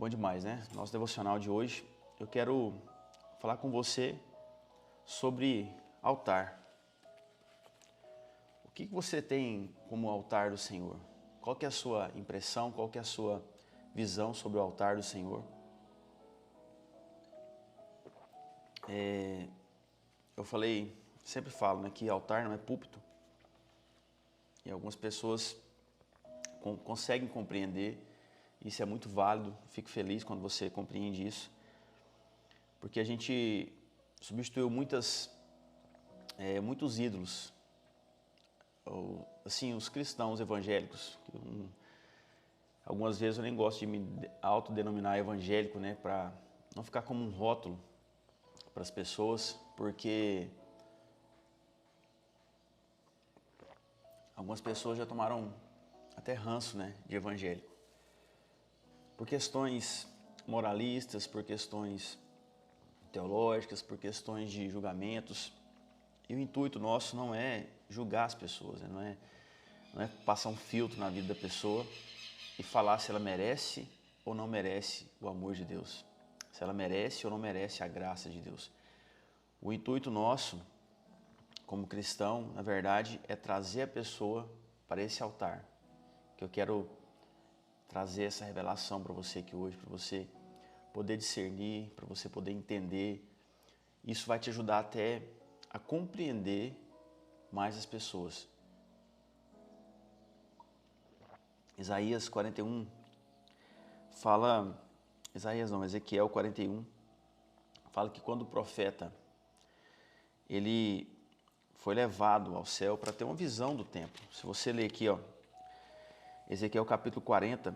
Bom demais, né? Nosso devocional de hoje, eu quero falar com você sobre altar. O que você tem como altar do Senhor? Qual que é a sua impressão, qual que é a sua visão sobre o altar do Senhor? Eu sempre falo, né, que altar não é púlpito. E algumas pessoas conseguem compreender, isso é muito válido, fico feliz quando você compreende isso, porque a gente substituiu muitos ídolos, assim, os cristãos evangélicos. Algumas vezes eu nem gosto de me autodenominar evangélico, né, para não ficar como um rótulo para as pessoas, porque algumas pessoas já tomaram até ranço, né, de evangélico. Por questões moralistas, por questões teológicas, por questões de julgamentos. E o intuito nosso não é julgar as pessoas, né? Não é passar um filtro na vida da pessoa e falar se ela merece ou não merece o amor de Deus, se ela merece ou não merece a graça de Deus. O intuito nosso, como cristão, na verdade, é trazer a pessoa para esse altar, que eu quero trazer essa revelação para você aqui hoje, para você poder discernir, para você poder entender. Isso vai te ajudar até a compreender mais as pessoas. Isaías 41 fala, Ezequiel 41 fala que quando o profeta ele foi levado ao céu para ter uma visão do templo. Se você ler aqui, Ezequiel capítulo 40,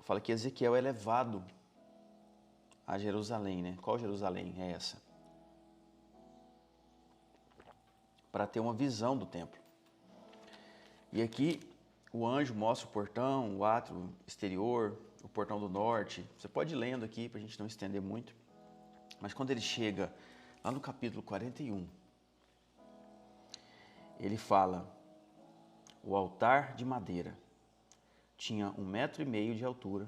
fala que Ezequiel é levado a Jerusalém, né? Qual Jerusalém é essa? Para ter uma visão do templo. E aqui o anjo mostra o portão, o átrio exterior, o portão do norte. Você pode ir lendo aqui para a gente não estender muito. Mas quando ele chega lá no capítulo 41, ele fala: o altar de madeira tinha 1,5 metro de altura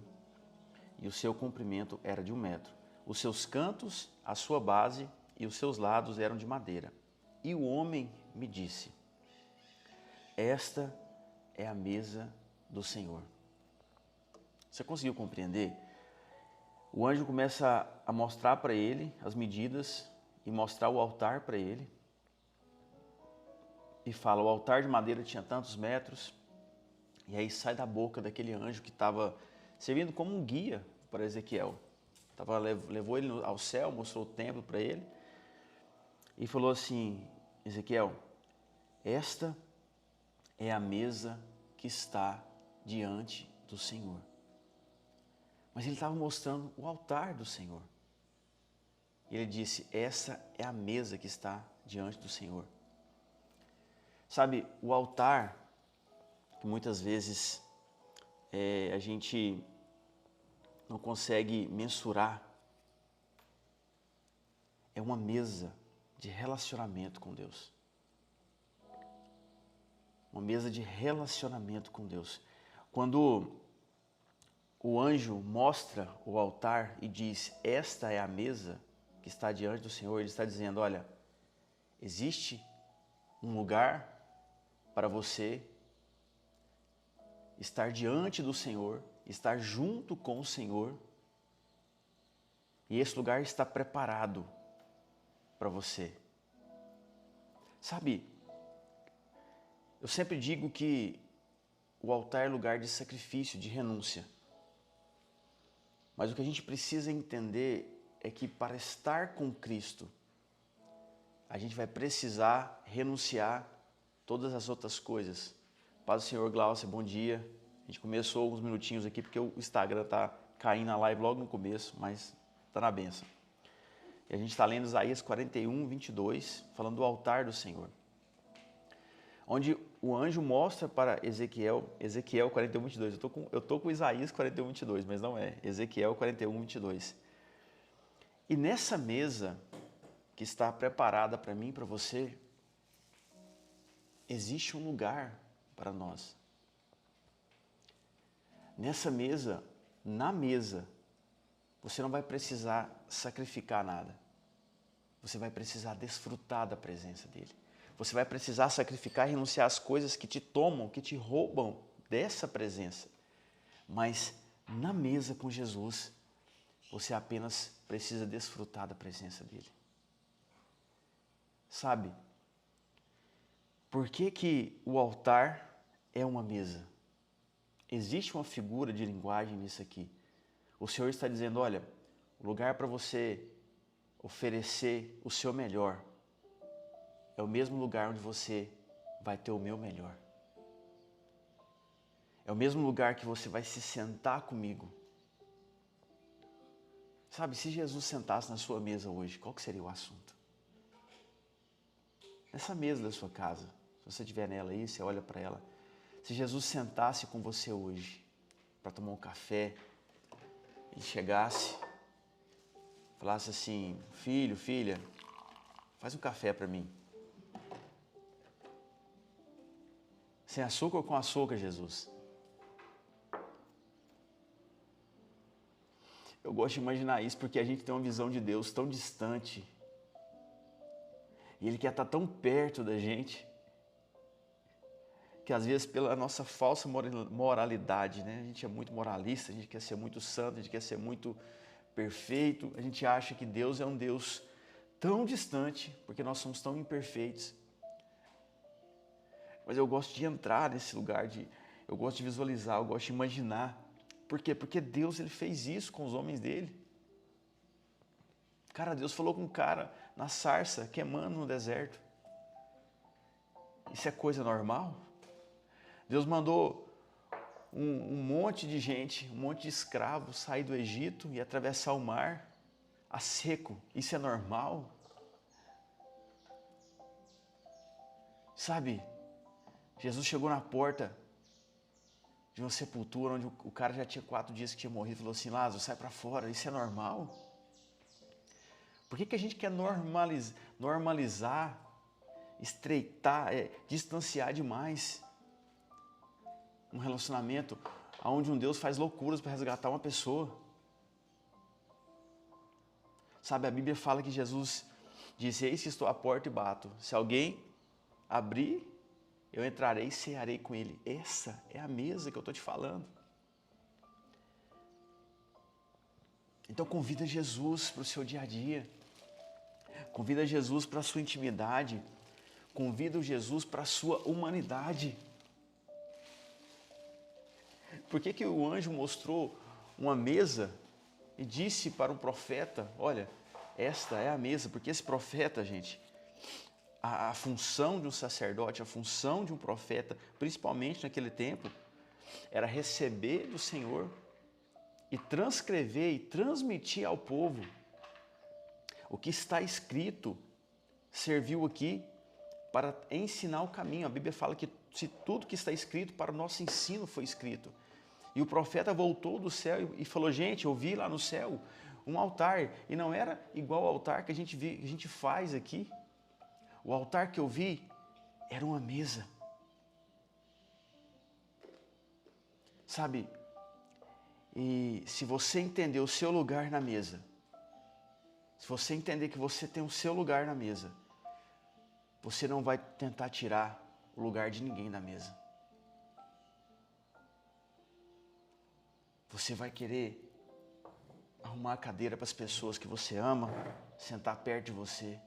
e o seu comprimento era de 1 metro. Os seus cantos, a sua base e os seus lados eram de madeira. E o homem me disse: esta é a mesa do Senhor. Você conseguiu compreender? O anjo começa a mostrar para ele as medidas e mostrar o altar para ele. E fala, o altar de madeira tinha tantos metros. E aí sai da boca daquele anjo que estava servindo como um guia para Ezequiel. Levou ele ao céu, mostrou o templo para ele. E falou assim, Ezequiel, esta é a mesa que está diante do Senhor. Mas ele estava mostrando o altar do Senhor. E ele disse, essa é a mesa que está diante do Senhor. Sabe, o altar, que muitas vezes a gente não consegue mensurar, é uma mesa de relacionamento com Deus. Uma mesa de relacionamento com Deus. Quando o anjo mostra o altar e diz, esta é a mesa que está diante do Senhor, ele está dizendo, olha, existe um lugar para você estar diante do Senhor, estar junto com o Senhor, e esse lugar está preparado para você. Sabe, eu sempre digo que o altar é lugar de sacrifício, de renúncia. Mas o que a gente precisa entender é que para estar com Cristo, a gente vai precisar renunciar todas as outras coisas. Paz do Senhor, Glaucia, bom dia. A gente começou alguns minutinhos aqui porque o Instagram está caindo na live logo no começo, mas está na bênção. E a gente está lendo Isaías 41, 22, falando do altar do Senhor. Onde o anjo mostra para Ezequiel 41, 22. Eu tô com Isaías 41, 22, mas não é. Ezequiel 41, 22. E nessa mesa que está preparada para mim e para você, existe um lugar para nós. Nessa mesa, na mesa, você não vai precisar sacrificar nada. Você vai precisar desfrutar da presença dele. Você vai precisar sacrificar e renunciar às coisas que te tomam, que te roubam dessa presença. Mas na mesa com Jesus, você apenas precisa desfrutar da presença dele. Sabe, por que o altar é uma mesa? Existe uma figura de linguagem nisso aqui. O Senhor está dizendo, olha, o lugar para você oferecer o seu melhor é o mesmo lugar onde você vai ter o meu melhor. É o mesmo lugar que você vai se sentar comigo. Sabe, se Jesus sentasse na sua mesa hoje, qual que seria o assunto? Nessa mesa da sua casa, se você estiver nela aí, você olha para ela. Se Jesus sentasse com você hoje para tomar um café e chegasse, falasse assim, filho, filha, faz um café para mim. Sem açúcar ou com açúcar, Jesus? Eu gosto de imaginar isso porque a gente tem uma visão de Deus tão distante. E Ele quer estar tão perto da gente, que às vezes pela nossa falsa moralidade, né? A gente é muito moralista, a gente quer ser muito santo, a gente quer ser muito perfeito. A gente acha que Deus é um Deus tão distante, porque nós somos tão imperfeitos. Mas eu gosto de entrar nesse lugar, eu gosto de visualizar, eu gosto de imaginar. Por quê? Porque Deus ele fez isso com os homens dele. Cara, Deus falou com um cara na sarça, queimando no deserto. Isso é coisa normal? Deus mandou um monte de gente, um monte de escravos sair do Egito e atravessar o mar a seco. Isso é normal? Sabe, Jesus chegou na porta de uma sepultura onde o cara já tinha 4 dias que tinha morrido e falou assim, Lázaro, sai para fora, isso é normal? Por que a gente quer normalizar, estreitar, distanciar demais um relacionamento onde um Deus faz loucuras para resgatar uma pessoa? Sabe, a Bíblia fala que Jesus disse, eis que estou à porta e bato. Se alguém abrir, eu entrarei e cearei com ele. Essa é a mesa que eu estou te falando. Então convida Jesus para o seu dia a dia. Convida Jesus para a sua intimidade. Convida Jesus para a sua humanidade. Por que o anjo mostrou uma mesa e disse para um profeta, olha, esta é a mesa, porque esse profeta, gente, a função de um sacerdote, a função de um profeta, principalmente naquele tempo, era receber do Senhor e transcrever e transmitir ao povo o que está escrito. Serviu aqui para ensinar o caminho. A Bíblia fala que se tudo que está escrito para o nosso ensino foi escrito. E o profeta voltou do céu e falou, gente, eu vi lá no céu um altar, e não era igual ao altar que a gente faz aqui. O altar que eu vi era uma mesa. Sabe, e se você entender o seu lugar na mesa, se você entender que você tem o seu lugar na mesa, você não vai tentar tirar o lugar de ninguém da mesa. Você vai querer arrumar a cadeira para as pessoas que você ama, sentar perto de você.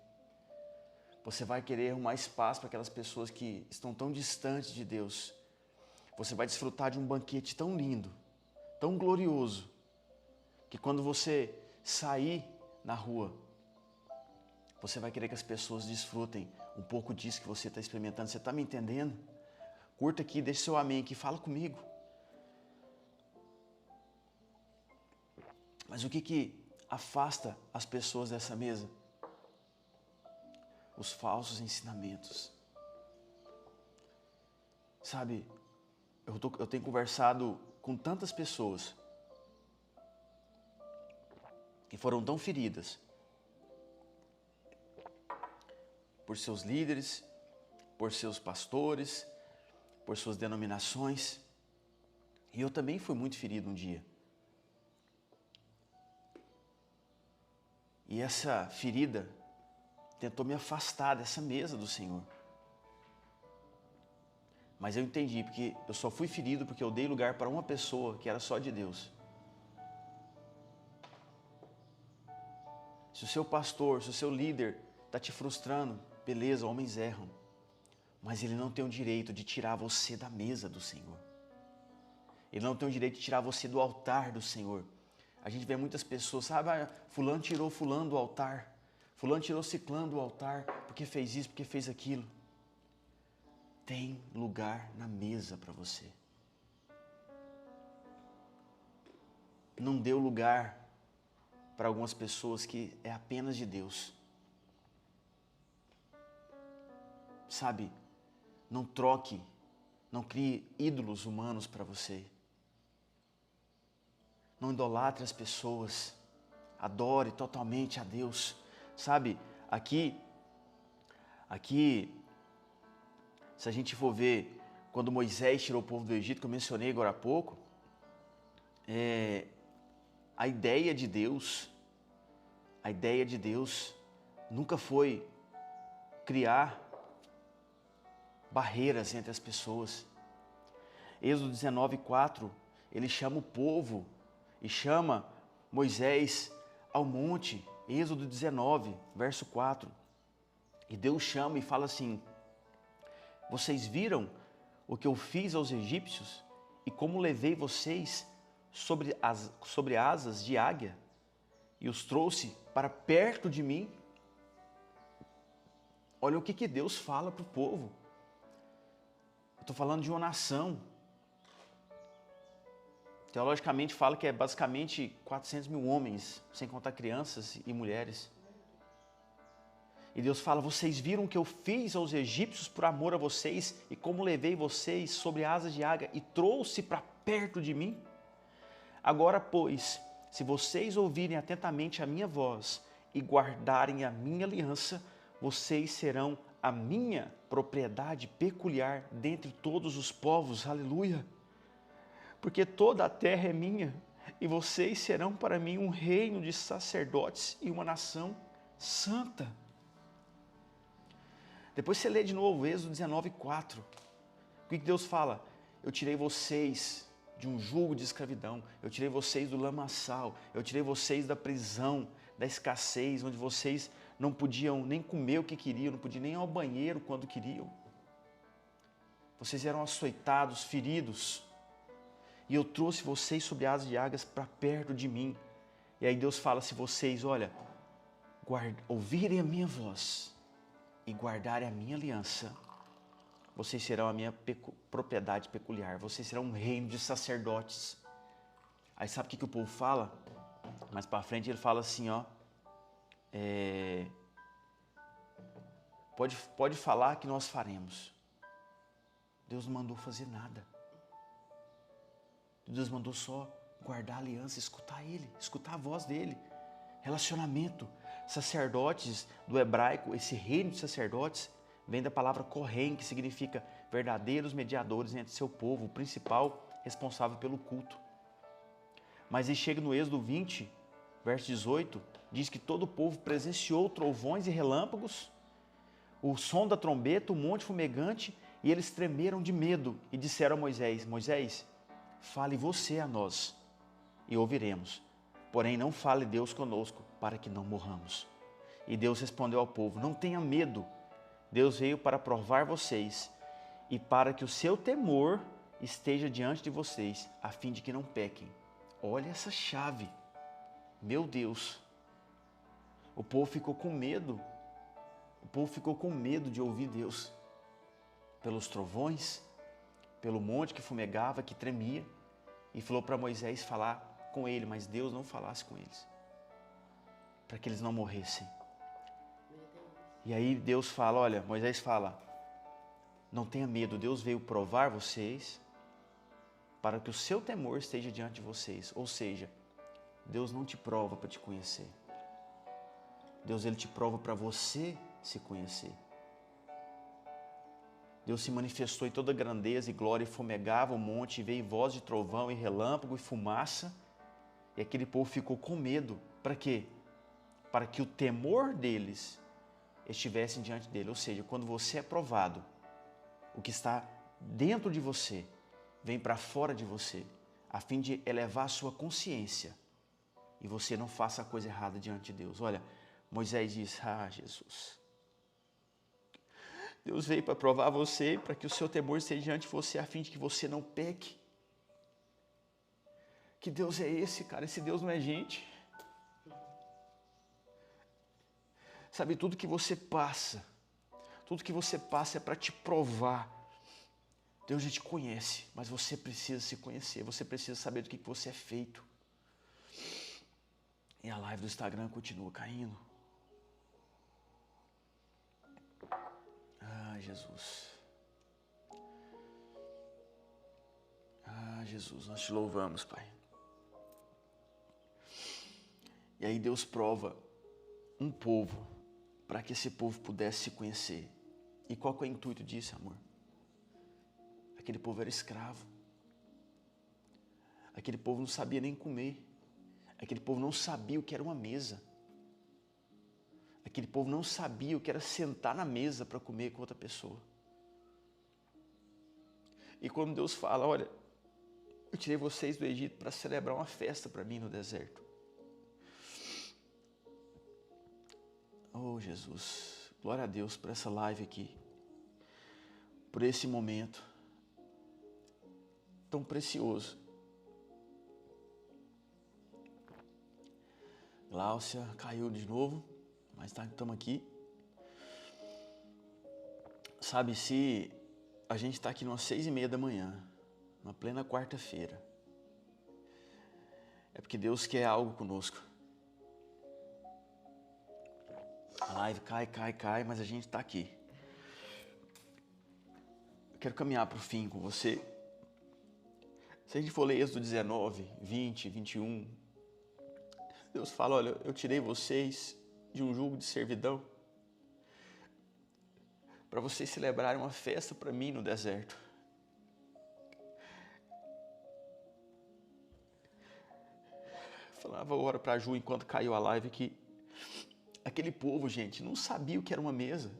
Você vai querer arrumar espaço para aquelas pessoas que estão tão distantes de Deus. Você vai desfrutar de um banquete tão lindo, tão glorioso, que quando você sair na rua, você vai querer que as pessoas desfrutem um pouco disso que você está experimentando. Você está me entendendo? Curta aqui, deixe seu amém aqui, fala comigo. Mas o que afasta as pessoas dessa mesa? Os falsos ensinamentos. Sabe, eu tenho conversado com tantas pessoas que foram tão feridas por seus líderes, por seus pastores, por suas denominações. E eu também fui muito ferido um dia. E essa ferida tentou me afastar dessa mesa do Senhor. Mas eu entendi, porque eu só fui ferido porque eu dei lugar para uma pessoa que era só de Deus. Se o seu pastor, se o seu líder está te frustrando, beleza, homens erram. Mas ele não tem o direito de tirar você da mesa do Senhor. Ele não tem o direito de tirar você do altar do Senhor. A gente vê muitas pessoas, sabe, fulano tirou fulano do altar. Fulano tirou ciclano do altar porque fez isso, porque fez aquilo. Tem lugar na mesa para você. Não deu lugar para algumas pessoas que é apenas de Deus. Sabe, não troque, não crie ídolos humanos para você. Não idolatre as pessoas. Adore totalmente a Deus. Sabe, aqui, se a gente for ver, quando Moisés tirou o povo do Egito, que eu mencionei agora há pouco, a ideia de Deus nunca foi criar barreiras entre as pessoas. Êxodo 19:4, ele chama o povo e chama Moisés ao monte. Êxodo 19, verso 4. E Deus chama e fala assim: vocês viram o que eu fiz aos egípcios e como levei vocês sobre asas de águia e os trouxe para perto de mim? Olha o que Deus fala para o povo. Eu estou falando de uma nação. Teologicamente fala que é basicamente 400 mil homens, sem contar crianças e mulheres. E Deus fala: vocês viram o que eu fiz aos egípcios por amor a vocês e como levei vocês sobre asas de águia e trouxe para perto de mim? Agora, pois, se vocês ouvirem atentamente a minha voz e guardarem a minha aliança, vocês serão a minha propriedade peculiar dentre todos os povos. Aleluia! Porque toda a terra é minha e vocês serão para mim um reino de sacerdotes e uma nação santa. Depois você lê de novo Êxodo 19:4. O que Deus fala? Eu tirei vocês de um jugo de escravidão, eu tirei vocês do lamaçal, eu tirei vocês da prisão, da escassez, onde vocês não podiam nem comer o que queriam, não podiam nem ir ao banheiro quando queriam. Vocês eram açoitados, feridos, e eu trouxe vocês sobre asas de águias para perto de mim. E aí Deus fala: se vocês, olha, ouvirem a minha voz e guardarem a minha aliança, vocês serão a minha propriedade peculiar, vocês serão um reino de sacerdotes. Aí sabe o que o povo fala? Mais para frente ele fala assim, ó, pode falar que nós faremos. Deus não mandou fazer nada. Deus mandou só guardar a aliança, escutar Ele, escutar a voz dEle. Relacionamento. Sacerdotes do hebraico, esse reino de sacerdotes, vem da palavra Kohen, que significa verdadeiros mediadores entre seu povo, o principal responsável pelo culto. Mas aí chega no Êxodo 20, verso 18, diz que todo o povo presenciou trovões e relâmpagos, o som da trombeta, o monte fumegante, e eles tremeram de medo e disseram a Moisés: Moisés, fale você a nós e ouviremos, porém não fale Deus conosco para que não morramos. E Deus respondeu ao povo: não tenha medo, Deus veio para provar vocês e para que o seu temor esteja diante de vocês, a fim de que não pequem. Olha essa chave, meu Deus. O povo ficou com medo, de ouvir Deus, pelos trovões, pelo monte que fumegava, que tremia, e falou para Moisés falar com ele, mas Deus não falasse com eles, para que eles não morressem. E aí Deus fala, olha, Moisés fala, não tenha medo, Deus veio provar vocês para que o seu temor esteja diante de vocês. Ou seja, Deus não te prova para te conhecer. Deus, Ele te prova para você se conhecer. Deus se manifestou em toda grandeza e glória e fumegava o monte, e veio voz de trovão e relâmpago e fumaça, e aquele povo ficou com medo. Para quê? para que o temor deles estivesse diante dele. Ou seja, quando você é provado, o que está dentro de você vem para fora de você, a fim de elevar a sua consciência e você não faça a coisa errada diante de Deus. Olha, Moisés diz: ah, Jesus, Deus veio para provar você, para que o seu temor esteja diante de você, a fim de que você não peque. Que Deus é esse, cara? Esse Deus não é gente. Sabe, tudo que você passa é para te provar. Deus já te conhece, mas você precisa se conhecer, você precisa saber do que você é feito. E a live do Instagram continua caindo. Ah, Jesus. Ah, Jesus, nós te louvamos, Pai. E aí Deus prova um povo, para que esse povo pudesse se conhecer. E qual que é o intuito disso, amor? Aquele povo era escravo. Aquele povo não sabia nem comer. Aquele povo não sabia o que era uma mesa. Aquele povo não sabia o que era sentar na mesa para comer com outra pessoa. E quando Deus fala: olha, eu tirei vocês do Egito para celebrar uma festa para mim no deserto. Oh, Jesus, glória a Deus por essa live aqui, por esse momento tão precioso. Gláucia caiu de novo, mas estamos aqui. Sabe, se a gente está aqui umas 6:30 da manhã, na plena quarta-feira, é porque Deus quer algo conosco. A live cai, mas a gente está aqui. Eu quero caminhar para o fim com você. Se a gente for ler Êxodo 19, 20, 21, Deus fala: olha, eu tirei vocês de um jugo de servidão para vocês celebrarem uma festa para mim no deserto. Eu falava agora para a Ju, enquanto caiu a live, que aquele povo, gente, não sabia o que era uma mesa.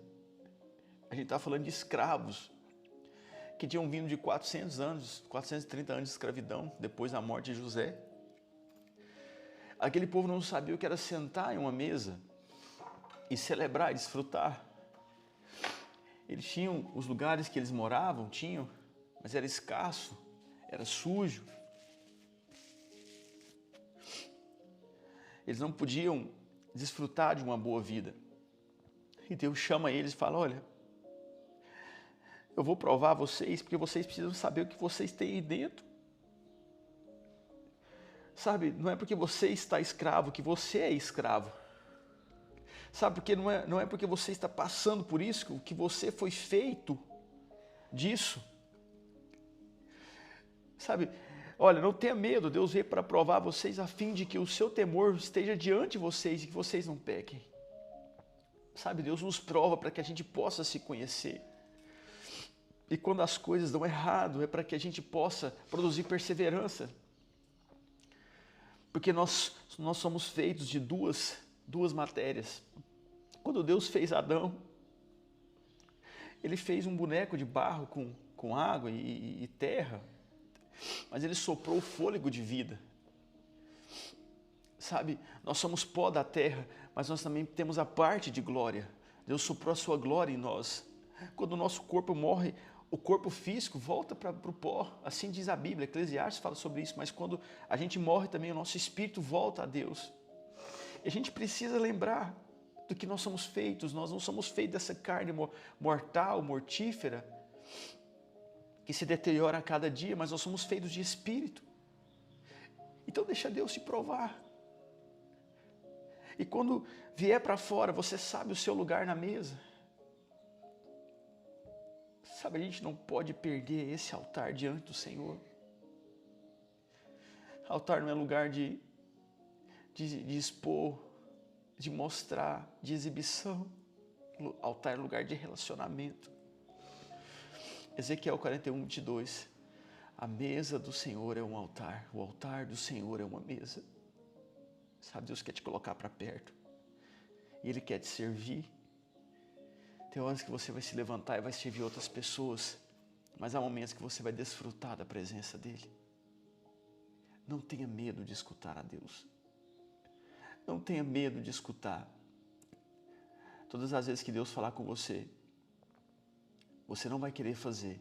A gente está falando de escravos que tinham vindo de 430 anos de escravidão, depois da morte de José. Aquele povo não sabia o que era sentar em uma mesa e celebrar e desfrutar. Eles tinham os lugares que eles moravam, mas era escasso, era sujo. Eles não podiam desfrutar de uma boa vida. E Deus chama eles e fala: olha, eu vou provar vocês, porque vocês precisam saber o que vocês têm aí dentro. Sabe, não é porque você está escravo que você é escravo. Sabe, porque não é porque você está passando por isso que você foi feito disso. Sabe, olha, não tenha medo, Deus veio para provar vocês a fim de que o seu temor esteja diante de vocês e que vocês não pequem. Sabe, Deus nos prova para que a gente possa se conhecer. E quando as coisas dão errado, é para que a gente possa produzir perseverança. Porque nós somos feitos de duas matérias. Quando Deus fez Adão, Ele fez um boneco de barro com água e terra, mas Ele soprou o fôlego de vida. Sabe, nós somos pó da terra, mas nós também temos a parte de glória. Deus soprou a sua glória em nós. Quando o nosso corpo morre, o corpo físico volta para o pó, assim diz a Bíblia, Eclesiastes fala sobre isso, mas quando a gente morre também, o nosso espírito volta a Deus. E a gente precisa lembrar do que nós somos feitos. Nós não somos feitos dessa carne mortal, mortífera, que se deteriora a cada dia, mas nós somos feitos de espírito. Então deixa Deus te provar. E quando vier para fora, você sabe o seu lugar na mesa. Sabe, a gente não pode perder esse altar diante do Senhor. Altar não é lugar de expor, de mostrar, de exibição. Altar é lugar de relacionamento. Ezequiel 41, 22. A mesa do Senhor é um altar. O altar do Senhor é uma mesa. Sabe, Deus quer te colocar para perto. e Ele quer te servir. Tem horas que você vai se levantar e vai servir outras pessoas, mas há momentos que você vai desfrutar da presença dEle. Não tenha medo de escutar a Deus. Não tenha medo de escutar. Todas as vezes que Deus falar com você, você não vai querer fazer,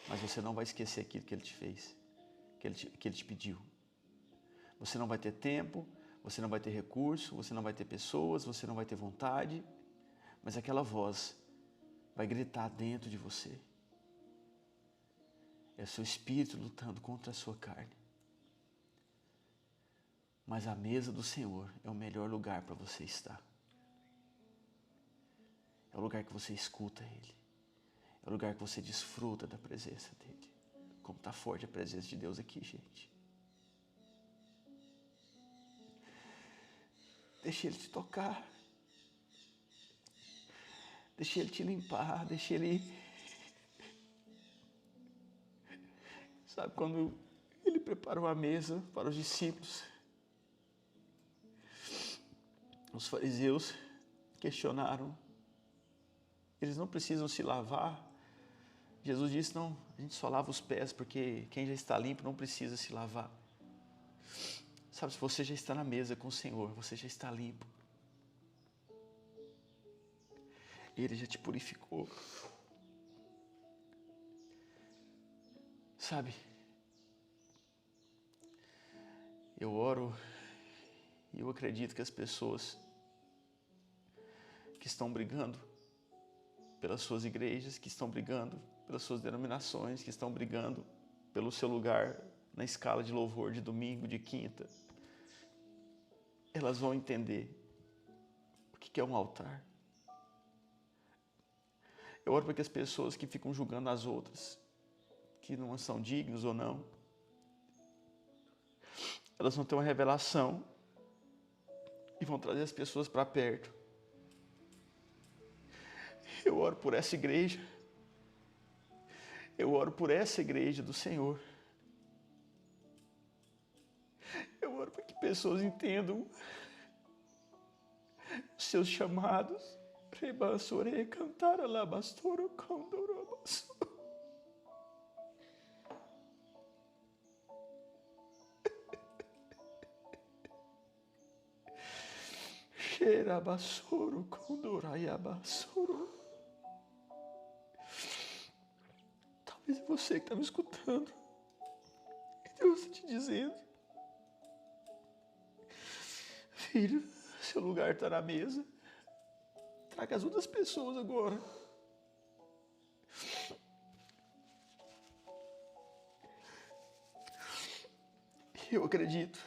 mas você não vai esquecer aquilo que Ele te fez, que Ele te pediu. Você não vai ter tempo, você não vai ter recurso, você não vai ter pessoas, você não vai ter vontade, mas aquela voz vai gritar dentro de você. É o seu espírito lutando contra a sua carne. Mas a mesa do Senhor é o melhor lugar para você estar. É o lugar que você escuta Ele. É o lugar que você desfruta da presença dEle. Como está forte a presença de Deus aqui, gente. Deixa Ele te tocar. Deixa Ele te limpar. Deixa Ele... Sabe, quando Ele preparou a mesa para os discípulos, os fariseus questionaram. Eles não precisam se lavar. Jesus disse, não, a gente só lava os pés, porque quem já está limpo não precisa se lavar. Sabe, se você já está na mesa com o Senhor, você já está limpo. Ele já te purificou. Sabe, eu oro e eu acredito que as pessoas que estão brigando pelas suas igrejas, que estão brigando pelas suas denominações, que estão brigando pelo seu lugar na escala de louvor de domingo, de quinta, elas vão entender o que é um altar. Eu oro para que as pessoas que ficam julgando as outras, que não são dignos ou não, elas vão ter uma revelação e vão trazer as pessoas para perto. Eu oro por essa igreja. Eu oro por essa igreja do Senhor. Eu oro para que pessoas entendam os seus chamados. Rebassore cantar alabastoro condorobasso. Xerabassoro condoraiabassoro. Talvez é você que está me escutando. E Deus está te dizendo: filho, seu lugar está na mesa. Traga as outras pessoas agora. Eu acredito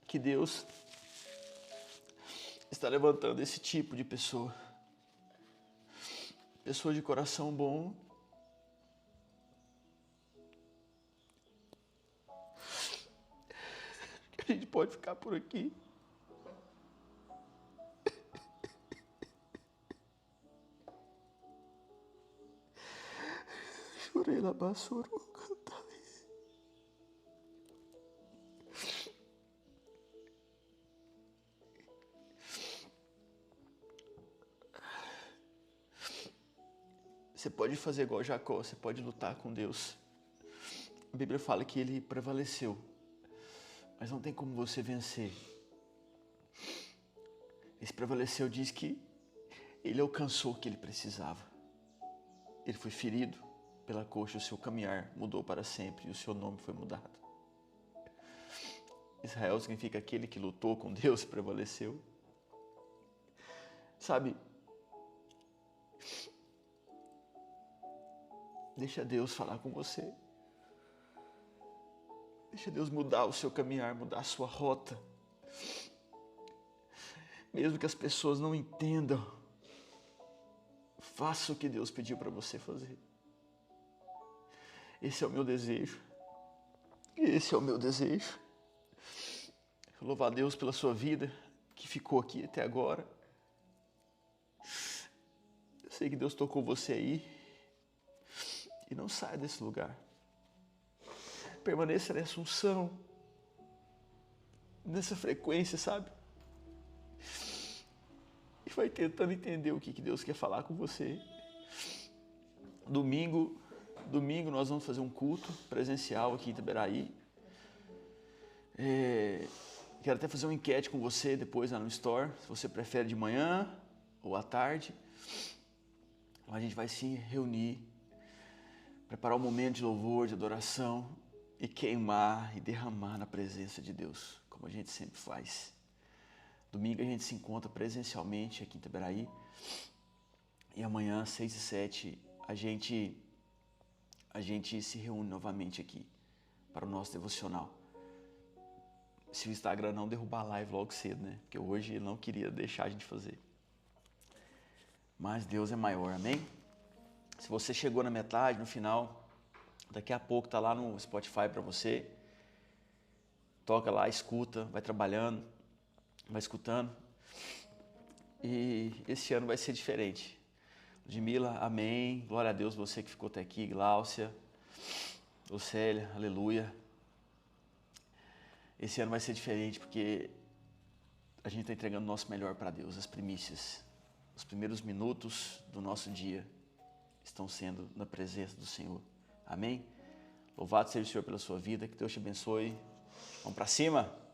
que Deus está levantando esse tipo de pessoa. Pessoa de coração bom. Que a gente pode ficar por aqui. Chorei lá, bassoro, cantai. Você pode fazer igual Jacó, você pode lutar com Deus. A Bíblia fala que ele prevaleceu, mas não tem como você vencer. Esse prevaleceu diz que ele alcançou o que ele precisava. Ele foi ferido pela coxa, o seu caminhar mudou para sempre e o seu nome foi mudado. Israel significa aquele que lutou com Deus e prevaleceu. Sabe, deixa Deus falar com você. Deixa Deus mudar o seu caminhar, mudar a sua rota. Mesmo que as pessoas não entendam, faça o que Deus pediu para você fazer. Esse é o meu desejo. Esse é o meu desejo. Louvar a Deus pela sua vida, que ficou aqui até agora. Eu sei que Deus tocou você aí. E não saia desse lugar. Permaneça nessa unção. nessa frequência, sabe? E vai tentando entender o que Deus quer falar com você. Domingo nós vamos fazer um culto presencial aqui em Itaberaí. Quero até fazer uma enquete com você depois lá no Store, se você prefere de manhã ou à tarde. A gente vai se reunir, preparar um momento de louvor, de adoração e queimar e derramar na presença de Deus, como a gente sempre faz. Domingo a gente se encontra presencialmente aqui em Itaberaí e amanhã, 6 e 7, a gente se reúne novamente aqui para o nosso devocional. Se o Instagram não derrubar a live logo cedo, né? Porque hoje ele não queria deixar a gente fazer. Mas Deus é maior, amém? Se você chegou na metade, no final, daqui a pouco tá lá no Spotify para você. Toca lá, escuta, vai trabalhando, vai escutando. E esse ano vai ser diferente. Ludmila, amém. Glória a Deus, você que ficou até aqui. Gláucia, Lucélia, aleluia. Esse ano vai ser diferente porque a gente está entregando o nosso melhor para Deus, as primícias. Os primeiros minutos do nosso dia estão sendo na presença do Senhor. Amém? Louvado seja o Senhor pela sua vida, que Deus te abençoe. Vamos para cima!